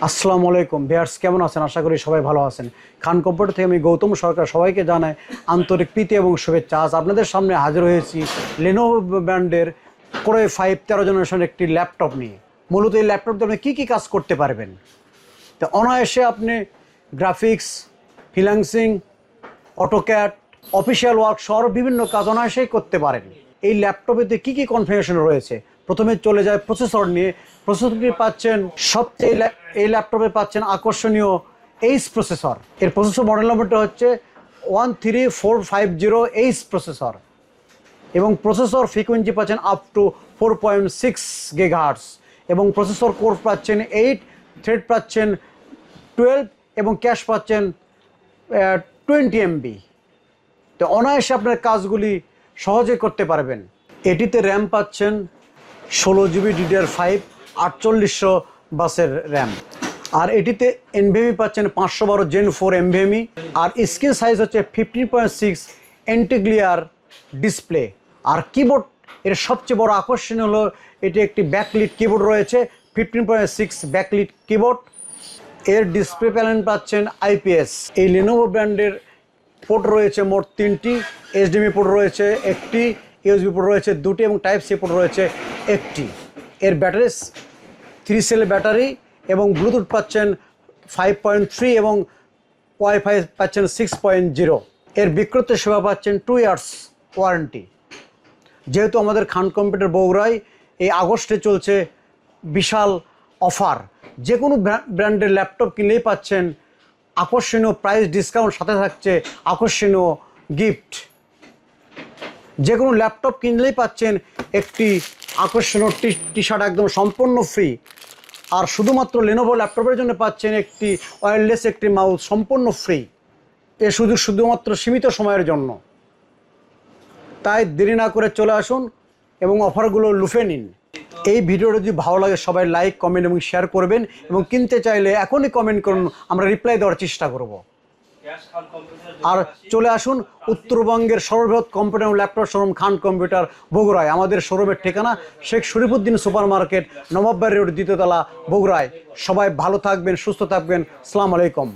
আসসালামু আলাইকুম ভিউয়ার্স, কেমন আছেন? আশা করি সবাই ভালো আছেন। খান কম্পিউটার থেকে আমি গৌতম সরকার সবাইকে জানাই আন্তরিক প্রীতি এবং শুভেচ্ছা। আজ আপনাদের সামনে হাজির হয়েছি লেনোভো ব্র্যান্ডের কোর i5 13 জেনারেশনের একটি ল্যাপটপ নিয়ে। মূলত এই ল্যাপটপ দিয়ে আপনি কী কী কাজ করতে পারবেন, তো অনায়াসে আপনি graphics, freelancing, AutoCAD, official work সহ বিভিন্ন কাজ অনায়াসেই করতে পারেন। এই ল্যাপটপেতে কী কী কনফিগারেশন রয়েছে, প্রথমে চলে যায় প্রসেসর নিয়ে। প্রসেসরটি পাচ্ছেন সবচেয়ে এই ল্যাপটপে পাচ্ছেন আকর্ষণীয় এইচ প্রসেসর। এর প্রসেসর মডেল নম্বরটা হচ্ছে 13450H প্রসেসর এবং প্রসেসর ফ্রিকোয়েন্সি পাচ্ছেন আপ টু 4.6 GHz এবং প্রসেসর কোর পাচ্ছেন 8, থ্রেড পাচ্ছেন 12 এবং ক্যাশ পাচ্ছেন 20 MB। তো অনায়াসে আপনার কাজগুলি সহজে করতে পারবেন। এটিতে র্যাম পাচ্ছেন 16GB DDR5 4800 বাসের র্যাম, আর এটিতে NVMe পাচ্ছেন 512 Gen 4 NVMe, আর স্ক্রিন সাইজ হচ্ছে 15.6 এন্টিগ্লিয়ার ডিসপ্লে। আর কিবোর্ড এর সবচেয়ে বড় আকর্ষণ হলো এটি একটি ব্যাকলিট কিবোর্ড রয়েছে, 15.6 ব্যাকলিট কিবোর্ড। এর ডিসপ্লে প্যানেল পাচ্ছেন IPS। এই লেনোভো ব্র্যান্ডের পোর্ট রয়েছে মোট 3টি, HDMI পোর্ট রয়েছে 1টি, USB পোর্ট রয়েছে 2টি এবং টাইপ সি পোর্ট রয়েছে 1টি। এর ব্যাটারি 3 সেল ব্যাটারি এবং ব্লুটুথ পাচ্ছেন 5.3 এবং ওয়াইফাই পাচ্ছেন 6.0। এর বিক্রয় সেবা পাচ্ছেন 2 ইয়ার্স ওয়ারেন্টি। যেহেতু আমাদের খান কম্পিউটার বগুড়ায় এই আগস্টে চলছে বিশাল অফার, যে কোনো ব্র্যান্ডের ল্যাপটপ কিনলেই পাচ্ছেন আকর্ষণীয় প্রাইস ডিসকাউন্ট, সাথে থাকছে আকর্ষণীয় গিফট। যে কোনো ল্যাপটপ কিনলেই পাচ্ছেন একটি আকর্ষণীয় টি শার্ট একদম সম্পূর্ণ ফ্রি। আর শুধুমাত্র লেনোভো ল্যাপটপের জন্য পাচ্ছেন একটি ওয়্যারলেস একটি মাউস সম্পূর্ণ ফ্রি। এ শুধুমাত্র সীমিত সময়ের জন্য। তাই দেরি না করে চলে আসুন এবং অফারগুলো লুফে নিন। এই ভিডিওটা যদি ভালো লাগে সবাই লাইক, কমেন্ট এবং শেয়ার করবেন, এবং কিনতে চাইলে এখনই কমেন্ট করুন, আমরা রিপ্লাই দেওয়ার চেষ্টা করব। আর চলে আসুন উত্তরবঙ্গের সর্ববৃহৎ কম্পিউটার এবং ল্যাপটপ শোরুম খান কম্পিউটার বগুড়ায়। আমাদের শোরুমের ঠিকানা Sheikh Sharifuddin supermarket, Nawabbari road, 2য় তলা, বগুড়ায়। সবাই ভালো থাকবেন, সুস্থ থাকবেন। আসসালামু আলাইকুম।